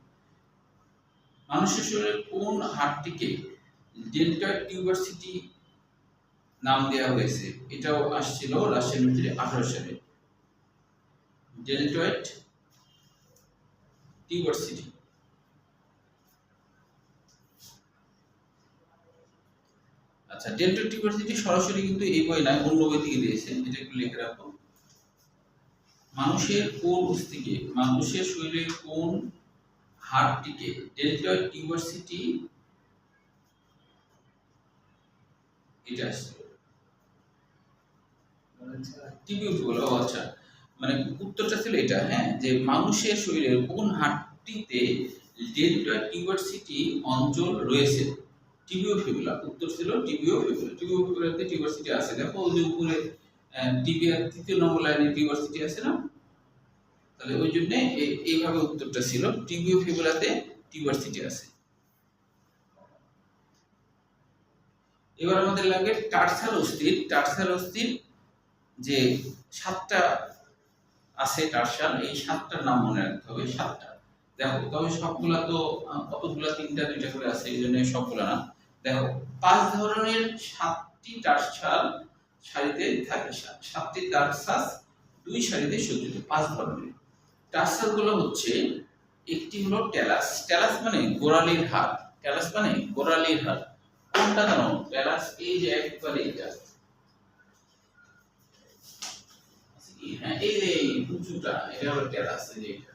Speaker 1: মানুষের শরীরের কোন হাড়টিকে ডেল্টয়েড টিউবারসিটি নাম দেওয়া হয়েছে? এটাও আসছিল রাজশাহী ইউনিভার্সিটি 18 সালে। Deltoid tuberosity. আচ্ছা, ডেল্টয়েড টিউবারসিটি সরাসরি কিন্তু এই বই নয়, অন্য বই থেকে দিয়েছে, এটা একটু লিখে রাখো। মানুষের কোন অস্থিকে, মানুষের শরীরের কোন হাড়টিকে ডেল্টয়েড টিউবারসিটি, এটা আসছে টিবিও বলে। ও আচ্ছা, মানে উত্তরটা ছিল এটা, হ্যাঁ, যে মানুষের শরীরের কোন হাড়টিতে ডেল্টয়েড টিউবারসিটি অঞ্চল রয়েছে? Tibio fibula. উত্তর ছিল টিবিও ফিবুলা। টিবিও ফিবুলাতে টিউবারসিটি আছে, দেখো ওই যে উপরে টিবিয়ার 3য় নম্বর লাইনে টিউবারসিটি আছে না, তাহলে ওই জন্য এইভাবে উত্তরটা ছিল টিবিও ফিবুলাতে টিউবারসিটি আছে। এবার আমাদের লাগে টার্সাল অস্থির। টার্সাল অস্থির যে 7টা আছে টার্সাল, এই 7টার নাম মনে রাখতে হবে, 7টা। দেখো তবে সবগুলা তো কতগুলা, 3টা 2টা করে আছে, এই জন্য সবগুলা না। দেখো 5 ধরনের 7টি টার্সাল সারিতে থাকে, 7টি টার্সাস 2 সারিতে সজ্জিত, 5 ধরনের টার্সাল গুলো হচ্ছে, একটি হলো ট্যালাস, ট্যালাস মানে গোড়ালির হাড়, ট্যালাস মানে গোড়ালির হাড়। কোনটা জানো? ট্যালাস এই যে একবারে এটা, হ্যাঁ এই যে উঁচুটা, এটা হলো ট্যালাস, এই যে এটা,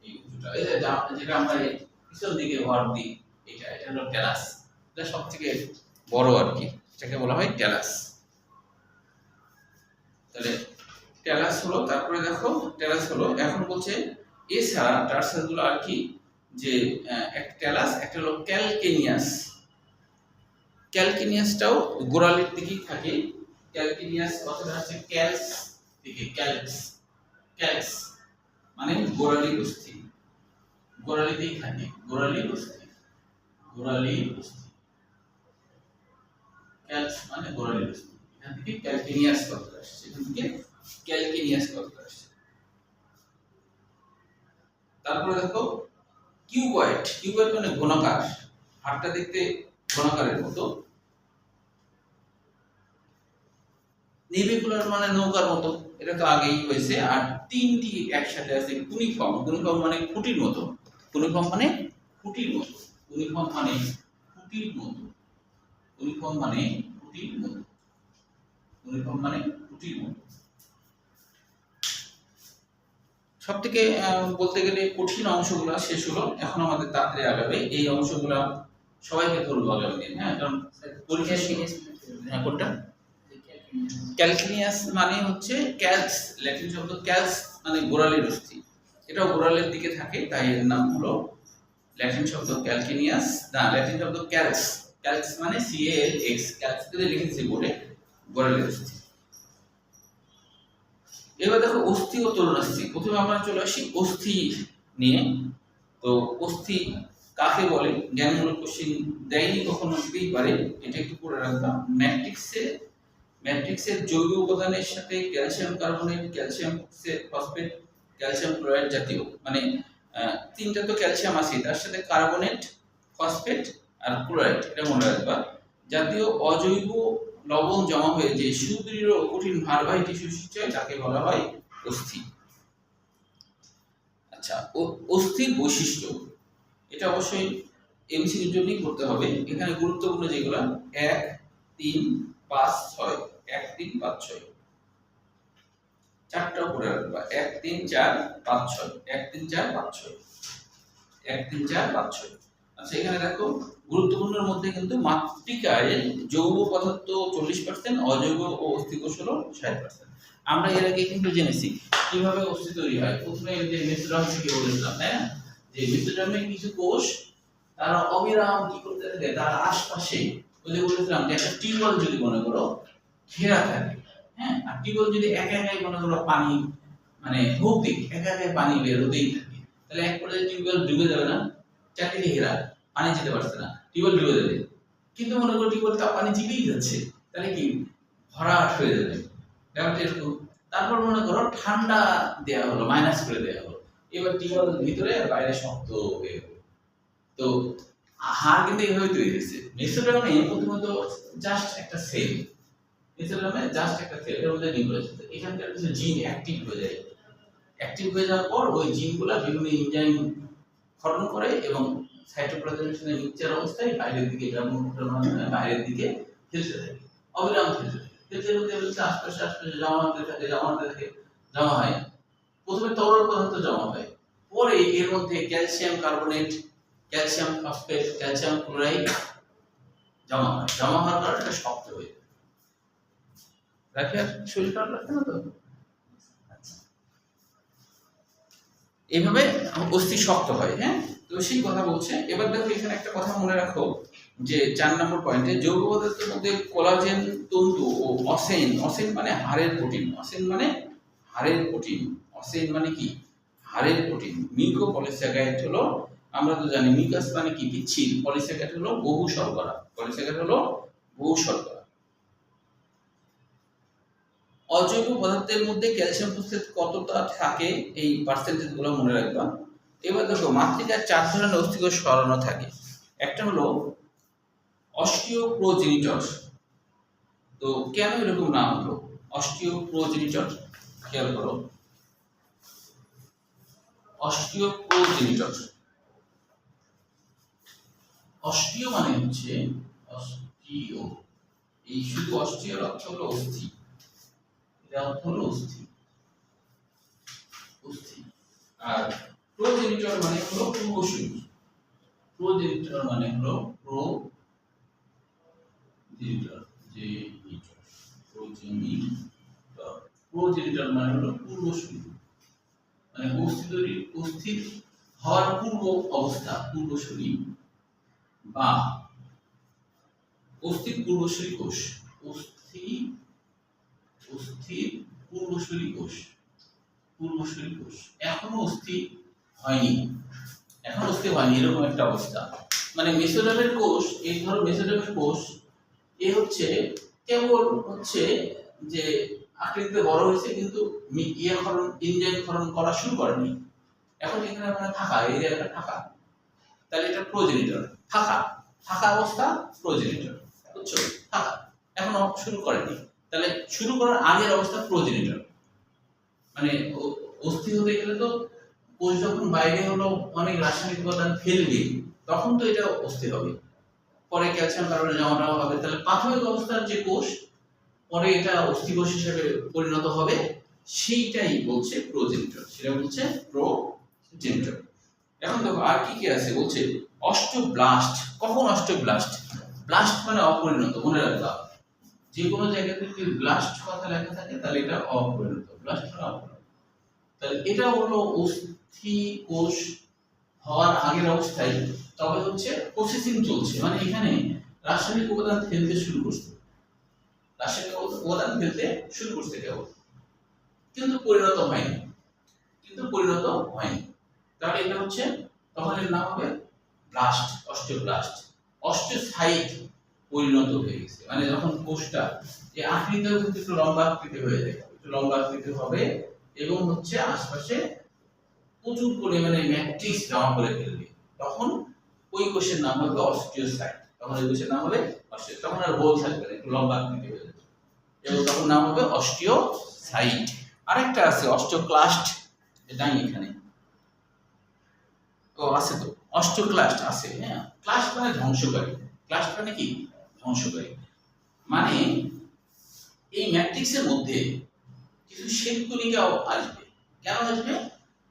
Speaker 1: এই উঁচুটা, এই যে যেটা আমরা পিছন দিকে ভর দিই, এটা হলো ট্যালাস, এটা সবথেকে বড় আর কি, এটাকে বলা হয় ট্যালাস। তাহলে ট্যালাস হলো, তারপরে দেখো ট্যালাস হলো, এখন বলছে এছাড়া টার্সাস গুলো আর কি, যে একটা ট্যালাস, একটা হলো ক্যালকেনিয়াস, ক্যালকেনিয়াসটাও গোড়ালির দিকেই থাকে, ক্যালকেনিয়াস কথাটা হচ্ছে ক্যালস থেকে, ক্যালস, ক্যালস মানে গোড়ালির অস্থি, গোড়ালিতেই থাকে, গোড়ালির অস্থি, গোড়ালির অস্থি, ক্যালস মানে গোড়ালির অস্থি, এখান থেকে ক্যালকেনিয়াস কথাটা আসছে, এখান থেকে ক্যালকেনিয়াস কথাটা আসছে। তারপরে দেখো কিউবয়েড, কিউবয়েড মানে ঘনাকার, হাড়টা দেখতে ঘনাকারের মতো, নেভিকুলার মানে নৌকার মতো, এটা তো আগেই হয়েছে। আর 3টি একসাথে আছে কুনিফর্ম, কুনিফর্ম মানে খুঁটির মতো, কুনিফর্ম মানে খুঁটির মতো, কুনিফর্ম মানে খুঁটির মতো, কুনিফর্ম মানে খুঁটির মতো, কুনিফর্ম মানে খুঁটির মতো। সব থেকে বলতে গেলে কঠিন অংশগুলো শেষ হলো, এখন আমাদের তাড়াতাড়ি আগাবে এই অংশগুলো, সবাইকে ধরবো আগামী দিন, হ্যাঁ, কারণ পরীক্ষা হ্যাঁ কোনটা? ক্যালকেনিয়াস মানে হচ্ছে ক্যালস, ল্যাটিন শব্দ ক্যালস মানে গোড়ালির অস্থি, এটাও গোড়ালির দিকে থাকে, তাই এর নাম হলো ল্যাটিন শব্দ ক্যালকেনিয়াস, না ল্যাটিন শব্দ ক্যালস, ক্যালস মানে CALX, ক্যালস দিয়ে লিখেছি বোর্ডে, গোড়ালির অস্থি। এবার দেখো অস্থি ও তরুণাস্থি, প্রথমে আমরা চলে আসি অস্থি নিয়ে। তো অস্থি কাকে বলে, জ্ঞানমূলক কোশ্চেন দেয়নি কখনো, দিতেই পারে, এটা একটু পড়ে রাখবা। ম্যাট্রিক্সের জৈব উপাদানের সাথে calcium carbonate, calcium phosphate, calcium chloride জাতীয়, মানে 3টা তো ক্যালসিয়াম আছে, তার সাথে কার্বনেট, ফসফেট আর ক্লোরাইড, এটা মনে রাখবা, জাতীয় অজৈব লবণ জমা হয়ে যে সুদৃঢ় ও কঠিন ভারবাহী টিস্যু সৃষ্টি হয়, তাকে বলা হয় অস্থি। আচ্ছা, অস্থির বৈশিষ্ট্য, এটা অবশ্যই এমসিকিউর জন্যই করতে হবে, এখানে গুরুত্বপূর্ণ যেগুলো 1, 3, 5, 6, 1, 3, 5, 6, 4টা করে রাখবা, 1, 3, 4, 5, 6, 1, 3, 4, 5, 6, 1, 3, 4, 5, 6। আচ্ছা, এখানে দেখো গুরুত্বপূর্ণের মধ্যে কিন্তু মাতৃকায় জৈব পদার্থ 40%, অজৈব ও অস্থি কোষ হলো 60%। আমরা এর আগে কিন্তু জেনেছি কিভাবে অস্থি তৈরি হয়, প্রথমে যে মেসোডার্ম থেকে বলেছিলাম, তাই না, যে মেসোডার্মের কিছু কোষ তারা অবিরাম কি করতে থাকে, তার আশপাশে ওই যে বলেছিলাম যে একটা টিউবওয়েল যদি মনে করো ঘেরা থাকে, হ্যাঁ, আর টিউবওয়েল যদি একা একাই মনে করো পানি মানে ভৌতিক একা একাই পানি বের হতেই থাকে, তাহলে এক পর্যায়ে টিউবওয়েল ডুবে যাবে না, চারদিকে ঘেরা, পানি যেতে পারছে না, টিউবওয়েল ডুবে যাবে। কিন্তু মনে করো টিউবওয়েল তা পানি চিপেই যাচ্ছে, তাহলে কি ভরাট হয়ে যাবে, ব্যাপারটা এরকম। তারপর মনে করো ঠান্ডা দেওয়া হলো, মাইনাস করে দেওয়া হলো, এবার টিউবওয়েল ভিতরে আর বাইরে শক্ত হয়ে গেল। তো হাড় কিন্তু এইভাবে তৈরি হয়েছে। মেসোডার্মে প্রথমত জাস্ট একটা সেল, মেসোডার্মে জাস্ট একটা সেল, এর মধ্যে নিউক্লিয়াস আছে, এখানকার কিছু জিন অ্যাক্টিভ হয়ে যায়, অ্যাক্টিভ হয়ে যাওয়ার পর ওই জিনগুলো বিভিন্ন এনজাইম ক্ষরণ করে এবং সাইটোপ্লাজমের মিক্সচার অবস্থায় বাইরের দিকে, এটা মুখটার মাধ্যমে বাইরের দিকে ফেলতে থাকে, অবিরাম ফেলতে থাকে, ফেলতে আস্তে আস্তে জমা হতে থাকে, জমা হয়। প্রথমে তরল পদার্থ জমা হয়, পরে এর মধ্যে calcium carbonate, calcium phosphate, calcium chloride জমা হয়, জমা হওয়ার কারণে এটা শক্ত হয়ে যায়। রাখি আর শরীর খারাপ লাগছে না তো? আচ্ছা, এইভাবে অস্থি শক্ত হয়, হ্যাঁ। তো সেই কথা বলছে। এবার দেখো এখানে একটা কথা মনে রাখো, যে 4 নম্বর পয়েন্টে জৈব পদার্থের মধ্যে কোলাজেন তন্তু ও অসেন, অসেন মানে হাড়ের প্রোটিন, অসেন মানে হাড়ের প্রোটিন, অসেন মানে কি হাড়ের প্রোটিন। মিউকোপলিস্যাকারাইড হলো, আমরা তো জানি মিউকাস মানে কি পিচ্ছিল, পলিস্যাকারাইড হলো বহু শর্করা, পলিস্যাকারাইড হলো বহু শর্করা। অজৈব পদার্থের মধ্যে ক্যালসিয়াম ফসফেট কতটা থাকে, এই পার্সেন্টেজ গুলো মনে রাখবা। এবার দেখো মাতৃকার 4 ধরনের অস্থিকোষ সরানো থাকে, একটা হলো অস্টিওপ্রোজেনিটর। তো কেন এরকম নাম হলো অস্টিওপ্রোজেনিটর? খেয়াল করো, অস্টিওপ্রোজেনিটর, অস্টিও মানে হচ্ছে অস্টিও, এই শুধু অস্টিওর অর্থ হলো অস্থি, এটা অর্থ হলো অস্থি, অস্থি। আর প্রোজেনিটর মানে হলো পূর্বসূরি, প্রোজেনিটর মানে হলো প্রোজেনিটর, যে প্রোজেনিটর, প্রোজেনিটর মানে হলো পূর্বসূরি, মানে অস্থির হওয়ার পূর্ব অবস্থা, পূর্বসূরি বা অস্থির পূর্বসূরি কোষ, অস্থির পূর্বসূরি কোষ, পূর্বসূরি কোষ। এখনো অস্থি হয়নি, এখন অস্থি হয়নি, এরকম একটা অবস্থা। মানে মেসোডার্মের কোষ, এই ধরো মেসোডার্মের কোষ, এ হচ্ছে কেবল হচ্ছে যে আকৃতিতে বড় হয়েছে, কিন্তু এনজাইম ক্ষরণ করা শুরু করেনি। এখন এখানে মানে ফাঁকা, এই জায়গাটা ফাঁকা, তাহলে এটা প্রোজেনিটর, ফাঁকা, ফাঁকা অবস্থা প্রোজেনিটর, বুঝছো? ফাঁকা, এখনো শুরু করেনি, তাহলে শুরু করার আগের অবস্থা প্রোজেনিটর। মানে অস্থি হতে গেলে তো কোষ যখন বাইরে হলো অনেক রাসায়নিক উপাদান ফেলবে, তখন তো এটা অস্থি হবে, পরে ক্যালসিয়াম কার্বনের জমাটা হবে, তাহলে প্রাথমিক অবস্থার যে কোষ পরে এটা অস্থি কোষ হিসেবে পরিণত হবে, সেইটাই বলছে প্রোজেনিটর, সেটা বলছে প্রোজেনিটর। এখন দেখো আর কি কি আছে, বলছে অস্টোব্লাস্ট। কখন অস্টোব্লাস্ট? ব্লাস্ট মানে অপরিণত, মনে রাখবা, যে কোনো জায়গাতে যদি ব্লাস্ট কথা লেখা থাকে তাহলে এটা অপরিণত, ব্লাস্ট মানে অপরিণত। তাহলে এটা হলো অস্থি কোষ হওয়ার আগের অবস্থায়, তবে হচ্ছে প্রসেসিং চলছে, মানে এখানে রাসায়নিক উপাদান ফেলতে শুরু করছে, রাসায়নিক উপাদান ফেলতে শুরু করছে কেবল, কিন্তু পরিণত হয়নি, কিন্তু পরিণত হয়নি। তাহলে এটা হচ্ছে, তখন এর নাম হবে ব্লাস্ট, অস্টিওব্লাস্ট। অস্টিওসাইট পরিণত হয়ে গেছে, মানে যখন কোষটা এই আকৃতিও কিন্তু একটু লম্বা আকৃতি হয়ে যায়, একটু লম্বা আকৃতি হবে, এবং হচ্ছে আশপাশে প্রচুর পরিমাণে ম্যাট্রিক্স জমা করে ফেলবে, তখন ওই কোষের নাম হবে অস্টিওসাইট, তখন ওই কোষের নাম হবে অস্টিও, তখন আর গোল থাকবে না, একটু লম্বা আকৃতি হয়ে যাবে, এবং তখন নাম হবে অস্টিওসাইট। আরেকটা আছে অস্টিওক্লাস্ট, এটা এখানে তো আছে, তো অস্টিওক্লাস্ট আছে, হ্যাঁ। ক্লাস্ট মানে ধ্বংসকারী, ক্লাস্ট মানে কি? ধ্বংসকারী। মানে এই ম্যাট্রিক্সের মধ্যে কিছু শ্বেতকণিকাও আসবে। কেন আসবে?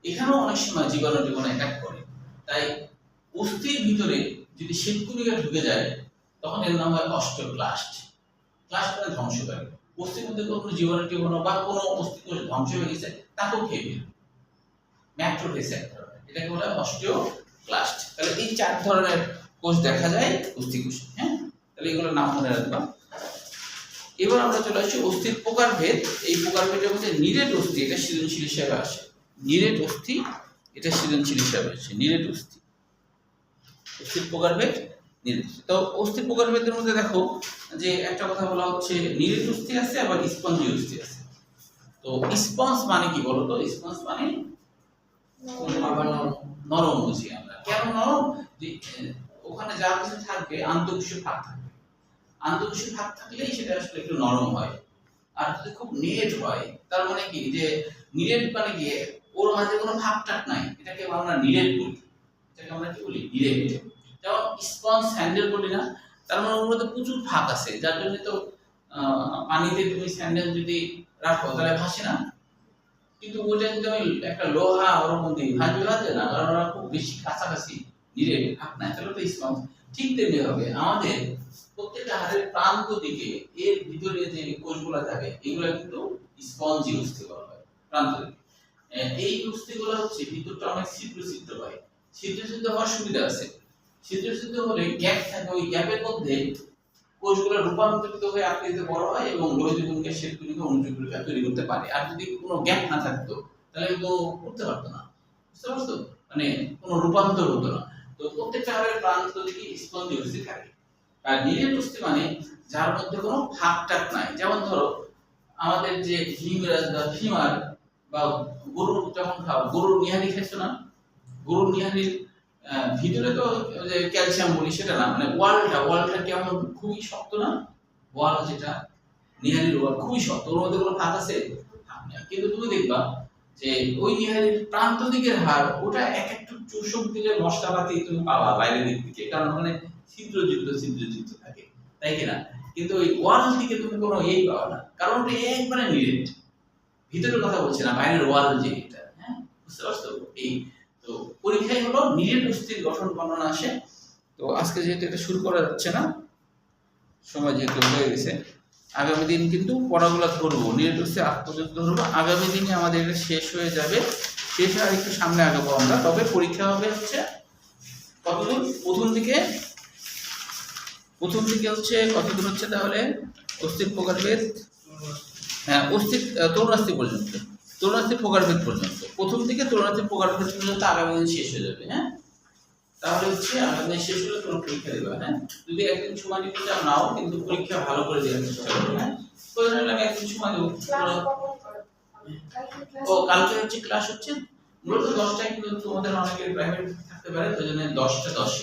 Speaker 1: এখানেও অনেক সময় জীবাণু অ্যাটাক করে, তাই অস্থির ভিতরে যদি শ্বেতকণিকা ঢুকে যায়, তখন এর নাম হয় অস্টিওক্লাস্ট। ক্লাস্ট মানে ধ্বংসকারী। অস্থির মধ্যে কোনো জীবাণু বা কোনো অস্থিকোষ ধ্বংস হয়ে গেছে, তাকেও খেয়ে ফেলবে, ম্যাক্রোফেজ এক ধরনের, এটাকে বলা হয় অস্টিওক্লাস্ট। তাহলে এই চার ধরনের কোষ দেখা যায় অস্থিকোষে, হ্যাঁ। তাহলে এগুলোর নাম মনে রাখবা। এবার আমরা চলে আসছি অস্থির প্রকারভেদ। এই প্রকারভেদের মধ্যে নিরেট অস্থি, এটা সৃজনশীল হিসাবে আসে, নিরেট অস্থি, এটা সৃজনশীল হিসাবে আসে, নিরেট অস্থি, অস্থির প্রকারভেদ, নিরেট। তো অস্থির প্রকারভেদের মধ্যে দেখো যে একটা কথা বলা হচ্ছে, নিরেট অস্থি আছে, আবার স্পঞ্জি অস্থি আছে। তো স্পঞ্জ মানে কি বলো তো? স্পঞ্জ মানে নরম, বুঝি আমরা। কেন নরম? যে ওখানে যা কিছু থাকবে আন্তঃকোষীয় ভাগ থাকবে, আন্তঃকোষীয় ভাগ থাকলেই সেটা আসলে একটু নরম হয়। আর যদি খুব নিরেট হয়, তার মানে কি, যে নিরেট মানে কি, ওর মাঝে কোনো ভাগ টাক নাই, এটাকে আমরা নিরেট বলি, এটাকে আমরা কি বলি? নিরেট। যেমন স্পঞ্জ স্যান্ডেল বলি না, তার মানে ওর মধ্যে প্রচুর ফাঁক আছে, যার জন্য তো পানিতে তুমি স্যান্ডেল যদি রাখো তাহলে ভাসে না, কিন্তু ওটা যদি আমি একটা লোহা ওর মধ্যে ভাসবে না, কারণ ওরা খুব বেশি কাছাকাছি, নিরেট, ফাঁক নাই, তাহলে তো স্পঞ্জ। ঠিক তেমনি হবে আমাদের প্রত্যেকটা হাড়ের প্রান্ত দিকে এর ভিতরে যে কোষগুলো থাকে, এগুলো কিন্তু স্পঞ্জি অস্থি বলা হয়, প্রান্ত দিকে। এই অস্থিগুলো হচ্ছে ভিতরটা অনেক ছিদ্র হয়, ছিদ্র হওয়ার সুবিধা আছে, ছিদ্র হলে গ্যাপ থাকে, ওই গ্যাপের মধ্যে কোষগুলো রূপান্তরিত হয়ে আকৃতিতে বড় হয় এবং লোহিত কণিকা, শ্বেতকণিকা, অনুজীব কণিকা তৈরি করতে পারে। আর যদি কোনো গ্যাপ না থাকতো তাহলে তো করতে পারতো না, বুঝতে পারছো? মানে কোনো রূপান্তর হতো না। তো প্রত্যেকটা হাড়ের প্রান্ত দিকে স্পঞ্জি অস্থি থাকে। আর নিরেট অস্থি মানে যার মধ্যে কোনো ফাঁক টাক নাই। যেমন ধরো আমাদের যে হিমরাজ বা ফিমার, বা গরুর যখন খাও, গরুর নিহারি খেয়েছো না? গরুর নিহারির ভিতরে তো ওই যে ক্যালসিয়াম বলি সেটা না, মানে ওয়ালটা কেমন খুবই শক্ত না, ওয়াল যেটা নিহারির ওয়াল খুবই শক্ত, ওর মধ্যে কোনো ফাঁক আছে? ফাঁক নেই। কিন্তু তুমি দেখবা যে ওই নিহারির প্রান্ত দিকের হাড় ওটা এক একটু চুষক দিলে মশলাপাতি তুমি পাবা বাইরের দিক থেকে, কারণ ওখানে ছিদ্রযুক্ত থাকে, তাই কিনা? কিন্তু ওই ওয়াল দিকে তুমি কোনো ইয়েই পাবা না, কারণ ওটা একবারে নিরেট, ভিতরের কথা বলছি না, বাইরের ওয়াল যে এটা, হ্যাঁ বুঝতে পারছো? এই তো পরীক্ষায় হলো নিরেট অস্থির গঠন বর্ণনা আসে। তো আজকে যেহেতু এটা শুরু করা যাচ্ছে না, সময় যেহেতু হয়ে গেছে, আগামী দিন কিন্তু পড়াগুলো ধরবো, নিরেট অস্থির আগ পর্যন্ত ধরবো, আগামী দিনে আমাদের এটা শেষ হয়ে যাবে, শেষ হয়ে একটু সামনে আগাবো আমরা। তবে পরীক্ষা হবে হচ্ছে কতদূর, প্রথম দিকে হচ্ছে কতদূর হচ্ছে তাহলে অস্থির প্রকারভেদ, হ্যাঁ অস্থির তরুণাস্থি পর্যন্ত, তরুণাস্থি প্রকারভেদ পর্যন্ত, প্রথম দিকে তরুণাস্থি প্রকারভেদ পর্যন্ত আগামী দিন শেষ হয়ে যাবে। হ্যাঁ তাহলে হচ্ছে আগামী দিন শেষ হলে তোমরা পরীক্ষা দেবে। হ্যাঁ যদি একদিন সময় নিতে চাও নাও, কিন্তু পরীক্ষা ভালো করে দেওয়ার চেষ্টা করবে। হ্যাঁ প্রয়োজন হলে আমি একদিন সময় দেবো।
Speaker 2: ক্লাস কখন করো? কালকে ক্লাস
Speaker 1: ও কালকে হচ্ছে ক্লাস হচ্ছে মূলত 10টায়, কিন্তু তোমাদের অনেকের প্রাইভেট থাকতে পারে, ওই জন্য 10টা 10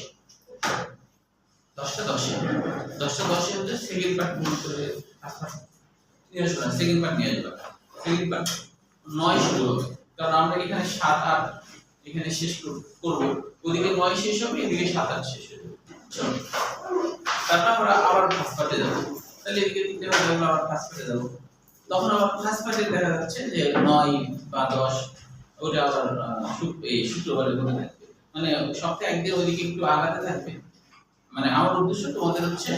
Speaker 1: হচ্ছে সেকেন্ড পার্ট মনে করে নিয়ে আসবে, সেকেন্ড পার্ট নিয়ে আসবে, সেকেন্ড পার্ট 9 শুরু হবে, কারণ আমরা এখানে 7 8 এখানে শেষ করব, ওদিকে 9 শেষ হবে, এদিকে 7 8 শেষ হবে। চলো তারপর আমরা আবার ফার্স্ট পার্টে যাব, তাহলে এদিকে 3টে বাজে আমরা আবার ফার্স্ট পার্টে যাব, তখন আবার ফার্স্ট পার্টে দেখা যাচ্ছে যে 9 বা 10 ওটা আবার এই শুক্রবারের মধ্যে থাকবে, মানে সপ্তাহে একদিন ওদিকে একটু আগাতে থাকবে। মানে আমার উদ্দেশ্য তোমাদের হচ্ছে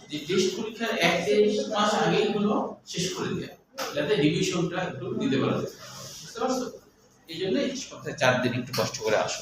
Speaker 1: যে টেস্ট পরীক্ষার 1-1.5 মাস আগেই হলো শেষ করে দেওয়া, যাতে রিভিশনটা একটু দিতে পারো, বুঝতে পারছো? এই জন্য সপ্তাহে 4 দিন একটু কষ্ট করে আসো।